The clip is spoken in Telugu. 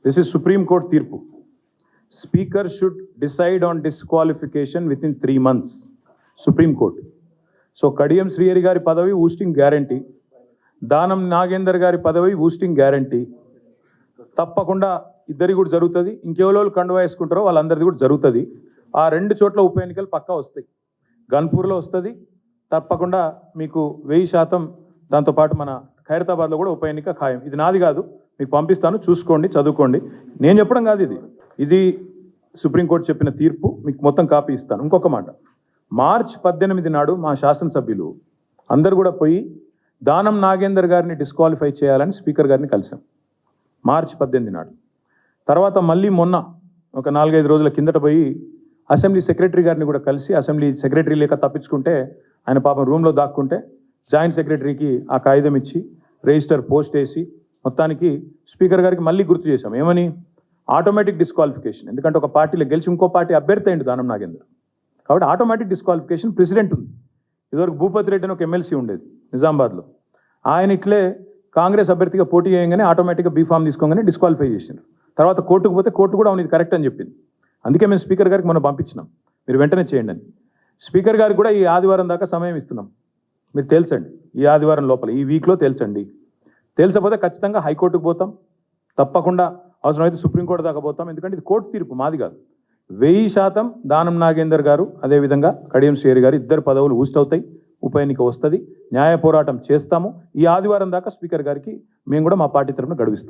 దిస్ ఇస్ సుప్రీం కోర్ట్ తీర్పు. Speaker should decide on disqualification with in 3 months. Supreme court. So Kadiyam Srihari గారి పదవి ఊస్టింగ్ గ్యారంటీ, దానం నాగేందర్ గారి పదవి ఊస్టింగ్ గ్యారంటీ. తప్పకుండా ఇద్దరి కూడా జరుగుతుంది. ఇంకెవరోళ్ళు కండువా వేసుకుంటారో వాళ్ళందరిది కూడా జరుగుతుంది. ఆ 2 చోట్ల ఉప ఎన్నికలు పక్కా వస్తాయి. గన్పూర్లో వస్తుంది తప్పకుండా మీకు 1000%. దాంతోపాటు మన ఖైరతాబాద్లో కూడా ఉప ఎన్నిక ఖాయం. ఇది నాది కాదు, మీకు పంపిస్తాను, చూసుకోండి, చదువుకోండి. నేను చెప్పడం కాదు, ఇది సుప్రీంకోర్టు చెప్పిన తీర్పు. మీకు మొత్తం కాపీ ఇస్తాను. ఇంకొక మాట, మార్చి 18 నాడు మా శాసనసభ్యులు అందరు కూడా పోయి దానం నాగేందర్ గారిని డిస్క్వాలిఫై చేయాలని స్పీకర్ గారిని కలిసాం మార్చి 18 నాడు. తర్వాత మళ్ళీ మొన్న ఒక 4-5 రోజుల కిందట పోయి అసెంబ్లీ సెక్రటరీ గారిని కూడా కలిసి, అసెంబ్లీ సెక్రటరీ లేక తప్పించుకుంటే ఆయన పాపం రూమ్లో దాక్కుంటే జాయింట్ సెక్రటరీకి ఆ కాగితం ఇచ్చి రిజిస్టర్ పోస్ట్ వేసి మొత్తానికి స్పీకర్ గారికి మళ్ళీ గుర్తు చేశాం. ఏమని? Automatic disqualification. ఎందుకంటే ఒక పార్టీలో గెలిచి ఇంకో పార్టీ అభ్యర్థి అయింది దానం నాగేందర్, కాబట్టి ఆటోమేటిక్ డిస్క్వాలిఫికేషన్ ప్రెసిడెంట్ ఉంది. ఇదివరకు భూపతి రెడ్డి అని ఒక ఎమ్మెల్సీ ఉండేది నిజామాబాద్లో, ఆయన ఇట్లే కాంగ్రెస్ అభ్యర్థిగా పోటీ చేయగానే ఆటోమేటిక్గా బీఫామ్ తీసుకోగానే డిస్క్వాలిఫై చేసినారు. తర్వాత కోర్టుకు పోతే కోర్టు కూడా అవును ఇది కరెక్ట్ అని చెప్పింది. అందుకే మేము స్పీకర్ గారికి మనం పంపించినాం, మీరు వెంటనే చేయండి అని. స్పీకర్ గారికి కూడా ఈ ఆదివారం దాకా సమయం ఇస్తున్నాం, మీరు తేల్చండి. ఈ ఆదివారం లోపల, ఈ వీక్లో తేల్చండి. తేల్చకపోతే ఖచ్చితంగా హైకోర్టుకు పోతాం, తప్పకుండా అవసరమైతే సుప్రీంకోర్టు దాకా పోతాం. ఎందుకంటే ఇది కోర్టు తీర్పు, మాది కాదు. 1000% దానం నాగేందర్ గారు, అదేవిధంగా కడియం శ్రీహరి గారు ఇద్దరు పదవులు ఊస్ట్ అవుతాయి. ఉప ఎన్నిక వస్తుంది, న్యాయ పోరాటం చేస్తాము. ఈ ఆదివారం దాకా స్పీకర్ గారికి మేము కూడా మా పార్టీ తరఫున గడువిస్తాం.